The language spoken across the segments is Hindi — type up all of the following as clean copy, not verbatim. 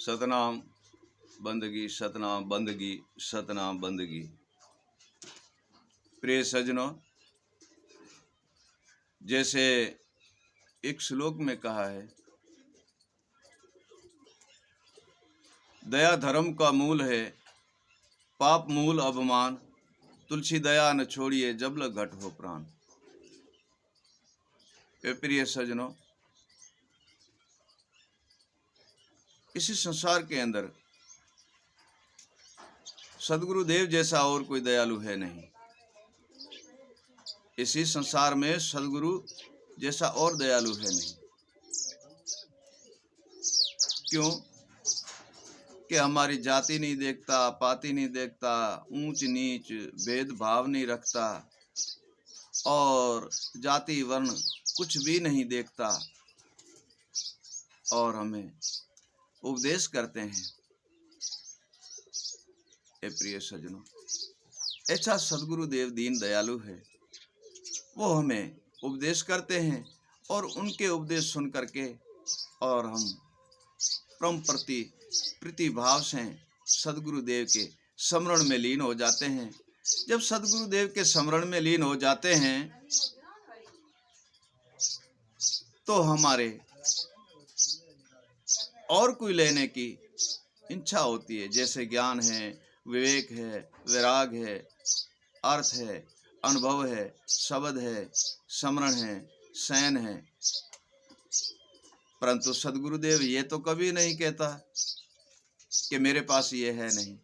सतनाम बंदगी, सतनाम बंदगी, सतनाम बंदगी। प्रिय सज्जनों, जैसे एक श्लोक में कहा है, दया धर्म का मूल है, पाप मूल अभिमान, तुलसी दया न छोड़िए जब लग घट हो प्राण। प्रिय सज्जनों, इसी संसार के अंदर सदगुरुदेव जैसा और कोई दयालु है नहीं। इसी संसार में सदगुरु जैसा और दयालु है नहीं। क्यों? कि हमारी जाति नहीं देखता, पाति नहीं देखता, ऊंच नीच भेदभाव नहीं रखता और जाति वर्ण कुछ भी नहीं देखता और हमें उपदेश करते हैं। प्रिय सज्जनों, ऐसा सदगुरुदेव दीन दयालु है, वो हमें उपदेश करते हैं और उनके उपदेश सुन करके और हम परम प्रतिभाव से सदगुरुदेव के स्मरण में लीन हो जाते हैं। जब सदगुरुदेव के स्मरण में लीन हो जाते हैं तो हमारे और कोई लेने की इच्छा होती है, जैसे ज्ञान है, विवेक है, वैराग है, अर्थ है, अनुभव है, शब्द है, स्मरण है, शयन है। परंतु सदगुरुदेव ये तो कभी नहीं कहता कि मेरे पास ये है नहीं,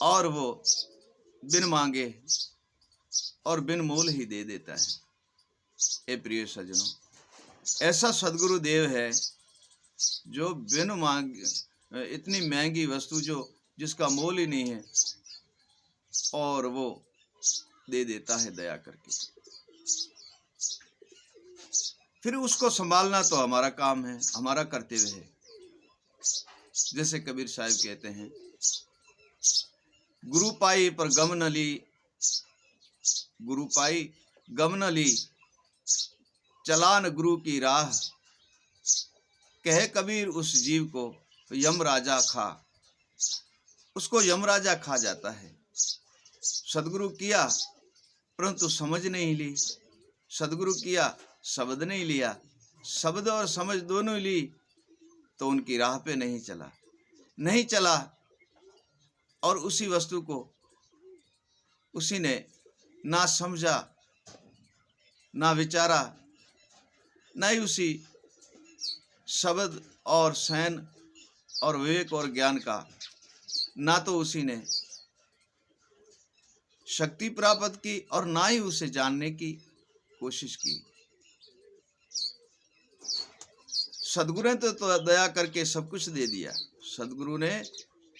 और वो बिन मांगे और बिन मोल ही दे देता है। प्रिय सज्जनों, ऐसा सदगुरुदेव है जो बिन मांग इतनी महंगी वस्तु जिसका मोल ही नहीं है और वो दे देता है दया करके। फिर उसको संभालना तो हमारा काम है, हमारा कर्तव्य है। जैसे कबीर साहब कहते हैं, गुरु पाई पर गम न ली, गुरु पाई गम न ली, चलान गुरु की राह, कहे कबीर उस जीव को यम राजा खा। उसको यम राजा खा जाता है। सदगुरु किया परंतु समझ नहीं ली, सदगुरु किया शब्द नहीं लिया, शब्द और समझ दोनों ली तो उनकी राह पे नहीं चला और उसी वस्तु को उसी ने ना समझा, ना विचारा, ना ही उसी शब्द और शयन और विवेक और ज्ञान का ना तो उसी ने शक्ति प्राप्त की और ना ही उसे जानने की कोशिश की। सदगुरु ने तो दया करके सब कुछ दे दिया, सदगुरु ने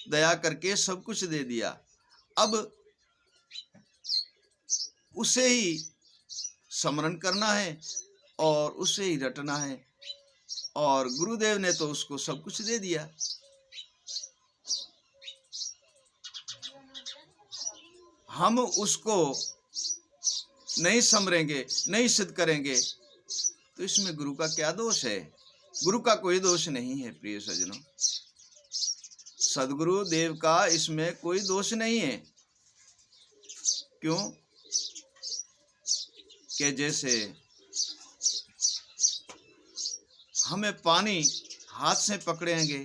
दया करके सब कुछ दे दिया। अब उसे ही स्मरण करना है और उसे ही रटना है, और गुरुदेव ने तो उसको सब कुछ दे दिया। हम उसको नहीं समरेंगे, नहीं सिद्ध करेंगे तो इसमें गुरु का क्या दोष है? गुरु का कोई दोष नहीं है। प्रिय सज्जनों, सदगुरु देव का इसमें कोई दोष नहीं है। क्यों? कि जैसे हमें पानी हाथ से पकड़ेंगे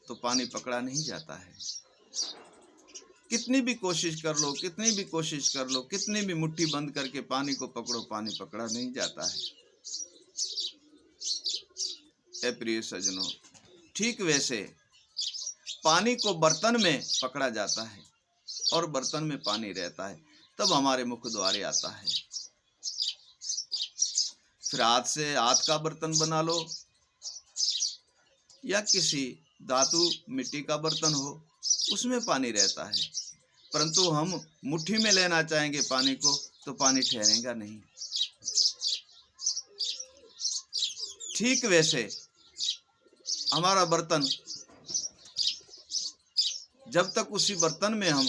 तो पानी पकड़ा नहीं जाता है। कितनी भी कोशिश कर लो, कितनी भी कोशिश कर लो, कितनी भी मुट्ठी बंद करके पानी को पकड़ो, पानी पकड़ा नहीं जाता है। प्रिय सज्जनों, ठीक वैसे पानी को बर्तन में पकड़ा जाता है और बर्तन में पानी रहता है, तब हमारे मुख द्वारे आता है। फिर हाथ से हाथ का बर्तन बना लो या किसी धातु मिट्टी का बर्तन हो, उसमें पानी रहता है, परंतु हम मुट्ठी में लेना चाहेंगे पानी को तो पानी ठहरेगा नहीं। ठीक वैसे हमारा बर्तन, जब तक उसी बर्तन में हम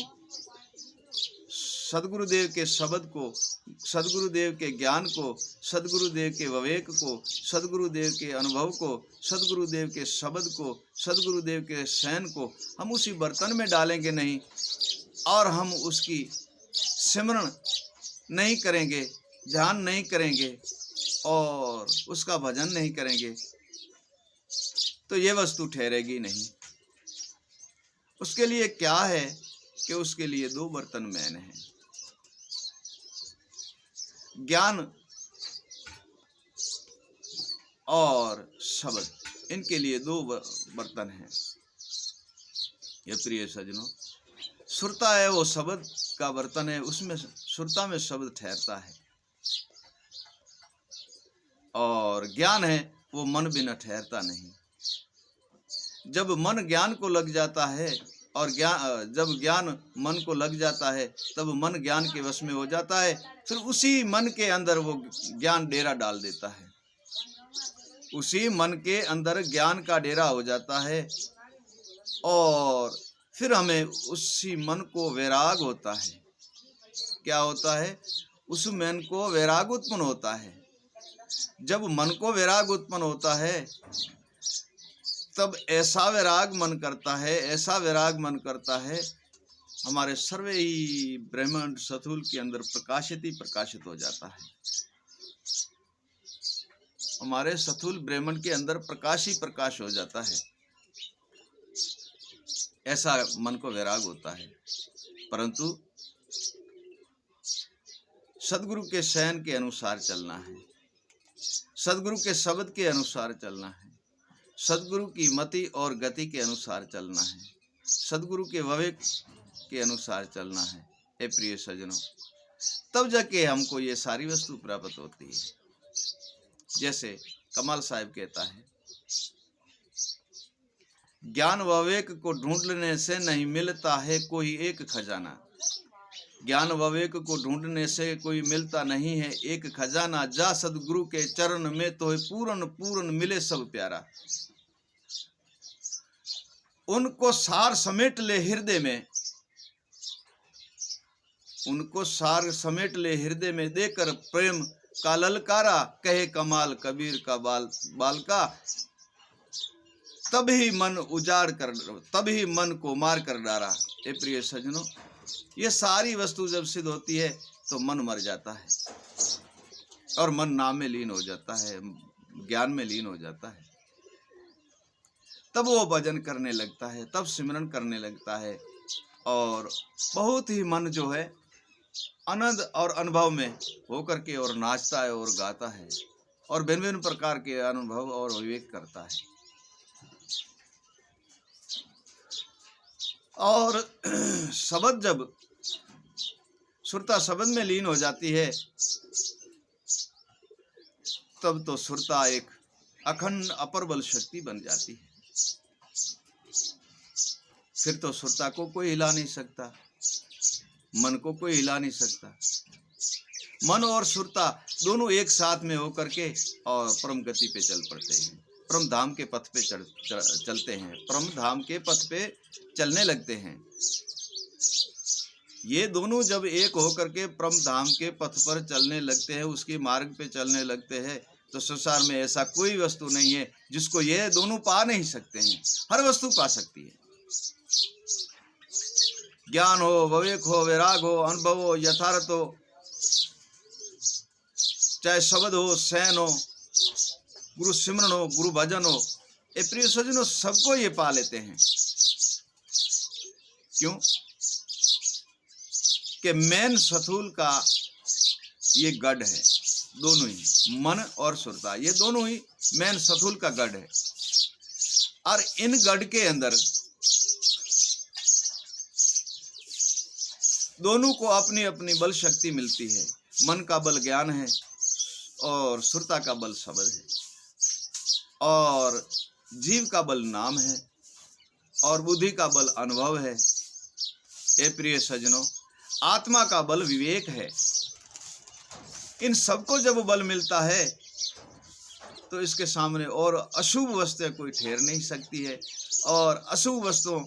सदगुरुदेव के शब्द को सद्गुरुदेव के ज्ञान को, सद्गुरुदेव के विवेक को, सद्गुरुदेव के अनुभव को, सद्गुरुदेव के शब्द को, सद्गुरुदेव के शयन को हम उसी बर्तन में डालेंगे नहीं और हम उसकी सिमरण नहीं करेंगे, ध्यान नहीं करेंगे और उसका भजन नहीं करेंगे, तो ये वस्तु ठहरेगी नहीं। उसके लिए क्या है कि उसके लिए दो बर्तन मैन हैं, ज्ञान और शब्द, इनके लिए दो बर्तन हैं। ये प्रिय सज्जनों, सुरता है वो शब्द का बर्तन है, उसमें सुरता में शब्द ठहरता है, और ज्ञान है वो मन बिना ठहरता नहीं। जब मन ज्ञान को लग जाता है और जब ज्ञान मन को लग जाता है तब मन ज्ञान के वश में हो जाता है, फिर उसी मन के अंदर वो ज्ञान डेरा डाल देता है, उसी मन के अंदर ज्ञान का डेरा हो जाता है और फिर हमें उसी मन को वैराग होता है। क्या होता है? उस मन को वैराग उत्पन्न होता है। जब मन को वैराग उत्पन्न होता है तब ऐसा वैराग मन करता है, ऐसा वैराग मन करता है, हमारे सर्वे ही ब्रह्मांड सथुल के अंदर प्रकाशित ही प्रकाशित हो जाता है। हमारे सथुल ब्रह्मांड के अंदर प्रकाश ही प्रकाश हो जाता है, ऐसा मन को वैराग होता है। परंतु सदगुरु के शयन के अनुसार चलना है, सदगुरु के शब्द के अनुसार चलना है, सदगुरु की मति और गति के अनुसार चलना है, सदगुरु के विवेक के अनुसार चलना है। हे प्रिय सज्जनों, तब जाके हमको ये सारी वस्तु प्राप्त होती है। जैसे कमाल साहब कहता है, ज्ञान विवेक को ढूंढने से नहीं मिलता है कोई एक खजाना, ज्ञान विवेक को ढूंढने से कोई मिलता नहीं है एक खजाना, जा सदगुरु के चरण में तो पूर्ण पूर्ण मिले सब प्यारा। उनको सार समेट ले हृदय में, उनको सार समेट ले हृदय में, देकर प्रेम का ललकारा, कहे कमाल कबीर का बाल का, तभी मन उजाड़ कर, तभी मन को मार कर डारा। ए प्रिय सज्जनों, ये सारी वस्तु जब सिद्ध होती है तो मन मर जाता है और मन नाम में लीन हो जाता है, ज्ञान में लीन हो जाता है। तब वो भजन करने लगता है, तब सिमरन करने लगता है और बहुत ही मन जो है आनंद और अनुभव में होकर के और नाचता है और गाता है और भिन्न भिन्न प्रकार के अनुभव और विवेक करता है। और शब्द जब सुरता शब्द में लीन हो जाती है तब तो सुरता एक अखंड अपरबल शक्ति बन जाती है। फिर तो सुरता को कोई हिला नहीं सकता, मन को कोई हिला नहीं सकता। मन और सुरता दोनों एक साथ में होकर के और परम गति पे चल पड़ते हैं, परम धाम के पथ पे चलते हैं, परम धाम के पथ पे चलने लगते हैं। ये दोनों जब एक होकर के परम धाम के पथ पर चलने लगते हैं, उसके मार्ग पे चलने लगते हैं, तो संसार में ऐसा कोई वस्तु नहीं है जिसको ये दोनों पा नहीं सकते हैं। हर वस्तु पा सकती है। ज्ञान हो, विवेक हो, वैराग हो, अनुभव हो, यथार्थ हो, चाहे शब्द हो, शयन हो, गुरु सिमरन हो, गुरु भजन हो, ये प्रिय सज्जनों सबको ये पा लेते हैं। क्यों? कि मैन सथुल का ये गढ़ है, दोनों ही मन और सुरता, ये दोनों ही मैन सथुल का गढ़ है। और इन गढ़ के अंदर दोनों को अपनी अपनी बल शक्ति मिलती है। मन का बल ज्ञान है और सुरता का बल शब्द है और जीव का बल नाम है और बुद्धि का बल अनुभव है। ए प्रिय सज्जनों, आत्मा का बल विवेक है। इन सबको जब बल मिलता है तो इसके सामने और अशुभ वस्तुएं कोई ठहर नहीं सकती है और अशुभ वस्तुओं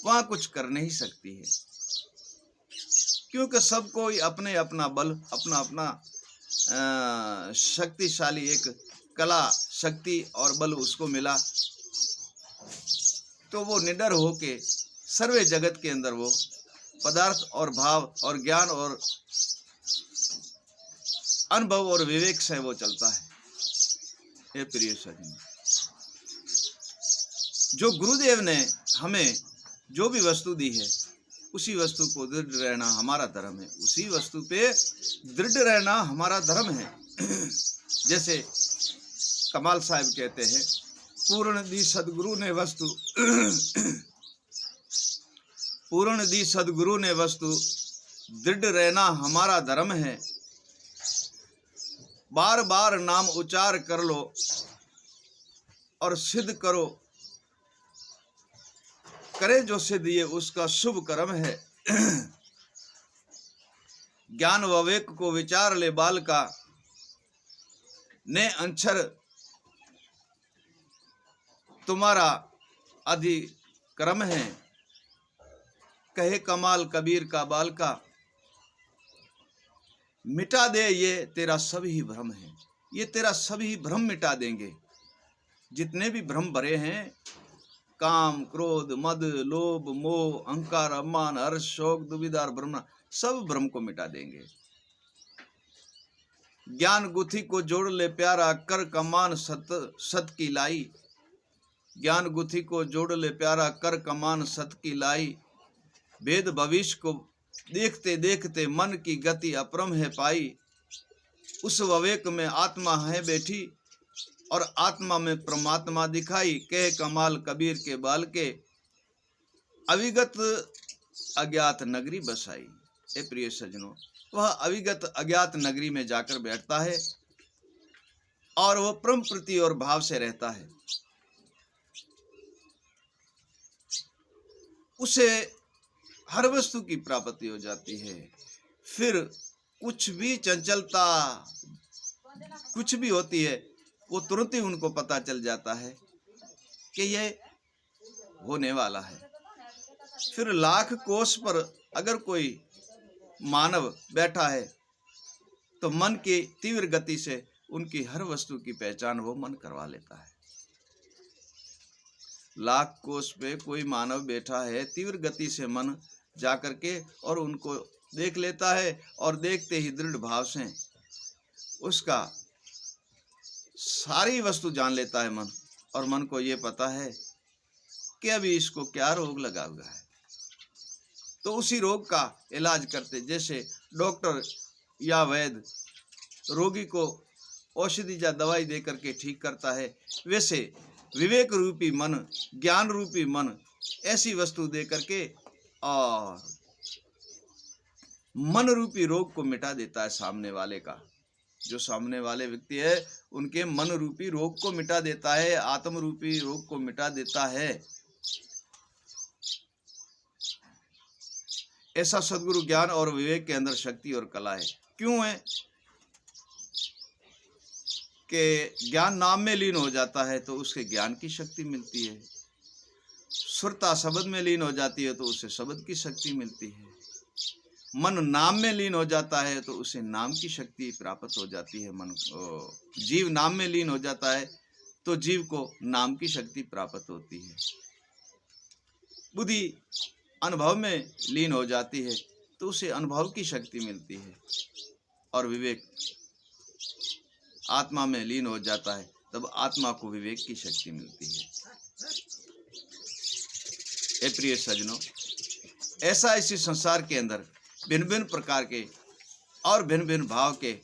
वहां कुछ कर नहीं सकती है, क्योंकि सब कोई अपने अपना बल, अपना अपना शक्तिशाली एक कला, शक्ति और बल उसको मिला, तो वो निडर होके सर्वे जगत के अंदर वो पदार्थ और भाव और ज्ञान और अनुभव और विवेक से वो चलता है। ये प्रिय सज्जन, जो गुरुदेव ने हमें जो भी वस्तु दी है, उसी वस्तु को दृढ़ रहना हमारा धर्म है, उसी वस्तु पे दृढ़ रहना हमारा धर्म है। जैसे कमाल साहब कहते हैं, पूर्ण दी सदगुरु ने वस्तु पूर्ण दी सदगुरु ने वस्तु, दृढ़ रहना हमारा धर्म है। बार बार नाम उच्चार कर लो और सिद्ध करो, करे जो सिद्ध ये उसका शुभ कर्म है। ज्ञान विवेक को विचार ले बाल का, ने अंचर तुम्हारा अधिक्रम है। कहे कमाल कबीर का बाल का, मिटा दे ये तेरा सभी भ्रम है। ये तेरा सभी भ्रम मिटा देंगे, जितने भी भ्रम भरे हैं, काम क्रोध मद लोभ मोह अहंकार अभिमान हर्ष शोक दुविधा और भ्रम, सब भ्रम को मिटा देंगे। ज्ञान गुथी को जोड़ ले प्यारा, कर कमान सत की लाई। ज्ञान गुथी को जोड़ ले प्यारा, कर कमान सत की लाई। भेद भविष्य को देखते देखते मन की गति अपरम है पाई। उस विवेक में आत्मा है बैठी और आत्मा में परमात्मा दिखाई। कह कमाल कबीर के बाल के, अविगत अज्ञात नगरी बसाई। ए प्रिय सज्जनों, वह अविगत अज्ञात नगरी में जाकर बैठता है और वह परम प्रीति और भाव से रहता है। उसे हर वस्तु की प्राप्ति हो जाती है। फिर कुछ भी चंचलता कुछ भी होती है, वो तुरंत ही उनको पता चल जाता है कि ये होने वाला है। फिर लाख कोस पर अगर कोई मानव बैठा है, तो मन की तीव्र गति से उनकी हर वस्तु की पहचान वो मन करवा लेता है। लाख कोस पे कोई मानव बैठा है, तीव्र गति से मन जाकर के और उनको देख लेता है, और देखते ही दृढ़ भाव से उसका सारी वस्तु जान लेता है मन। और मन को ये पता है कि अभी इसको क्या रोग लगा हुआ है, तो उसी रोग का इलाज करते, जैसे डॉक्टर या वैद्य रोगी को औषधि या दवाई दे करके ठीक करता है, वैसे विवेक रूपी मन, ज्ञान रूपी मन ऐसी वस्तु दे करके और मन रूपी रोग को मिटा देता है। सामने वाले का, जो सामने वाले व्यक्ति है, उनके मन रूपी रोग को मिटा देता है, आत्म रूपी रोग को मिटा देता है। ऐसा सदगुरु ज्ञान और विवेक के अंदर शक्ति और कला है। क्यों है कि ज्ञान नाम में लीन हो जाता है तो उसके ज्ञान की शक्ति मिलती है। सुरता शब्द में लीन हो जाती है तो उसे शब्द की शक्ति मिलती है। मन नाम में लीन हो जाता है तो उसे नाम की शक्ति प्राप्त हो जाती है। मन जीव नाम में लीन हो जाता है तो जीव को नाम की शक्ति प्राप्त होती है। बुद्धि अनुभव में लीन हो जाती है तो उसे अनुभव की शक्ति मिलती है। और विवेक आत्मा में लीन हो जाता है तब आत्मा को विवेक की शक्ति मिलती है। ए प्रिय सज्जनों, ऐसा इसी संसार के अंदर भिन्न भिन्न प्रकार के और भिन्न भिन्न भाव के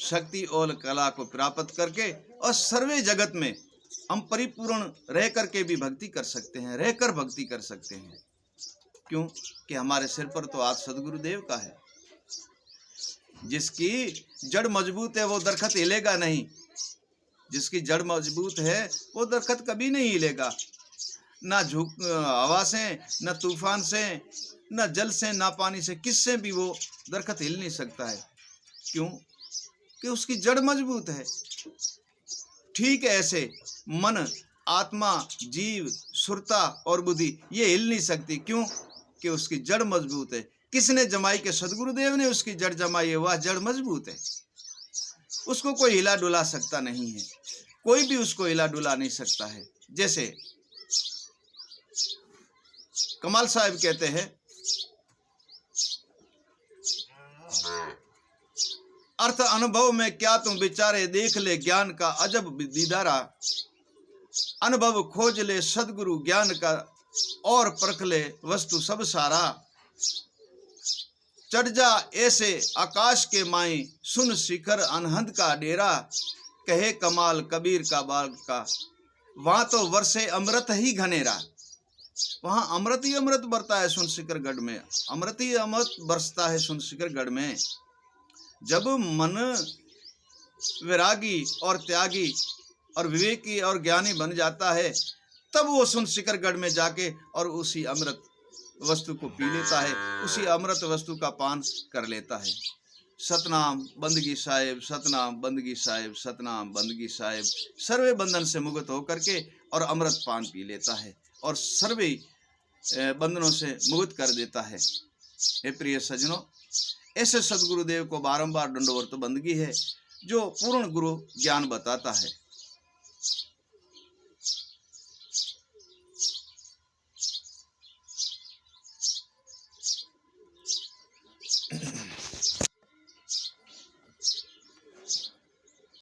शक्ति और कला को प्राप्त करके और सर्वे जगत में हम परिपूर्ण रह करके भी भक्ति कर सकते हैं, रहकर भक्ति कर सकते हैं। क्यों कि हमारे सिर पर तो आज सदगुरुदेव का है। जिसकी जड़ मजबूत है वो दरखत हिलेगा नहीं। जिसकी जड़ मजबूत है वो दरखत कभी नहीं हिलेगा। ना झुक हवा से, न तूफान से, न जल से, ना पानी से, किससे भी वो दरखत हिल नहीं सकता है। क्यों कि उसकी जड़ मजबूत है। ठीक है, ऐसे मन, आत्मा, जीव, सुरता और बुद्धि ये हिल नहीं सकती। क्यों कि उसकी जड़ मजबूत है। किसने जमाई के सदगुरुदेव ने उसकी जड़ जमाई है, वह जड़ मजबूत है, उसको कोई हिला डुला सकता नहीं है, कोई भी उसको हिला डुला नहीं सकता है। जैसे कमाल साहब कहते हैं, अर्थ अनुभव में क्या तुम विचारे, देख ले ज्ञान का अजब दीदारा, अनुभव खोज ले सदगुरु ज्ञान का, और परख ले वस्तु सब सारा। चढ़ जा ऐसे आकाश के माई, सुन शिखर अनहद का डेरा, कहे कमाल कबीर का बाग का, वहां तो वर्षे अमृत ही घनेरा। वहां अमृत ही अमृत बरता है सुन शिखरगढ़ में, अमृत ही अमृत बरसता है सुन शिखरगढ़ में। जब मन वैरागी और त्यागी और विवेकी और ज्ञानी बन जाता है, तब वो सुन शिखरगढ़ में जाके और उसी अमृत वस्तु को पी लेता है, उसी अमृत वस्तु का पान कर लेता है। सतनाम बंदगी साहेब, सतनाम बंदगी साहेब, सतनाम बंदगी साहेब। सर्वे बंधन से मुक्त होकर के और अमृत पान पी लेता है और सर्वे बंधनों से मुक्त कर देता है। हे प्रिय सज्जनों, ऐसे सदगुरुदेव को बारंबार दंडवत बंदगी है, जो पूर्ण गुरु ज्ञान बताता है।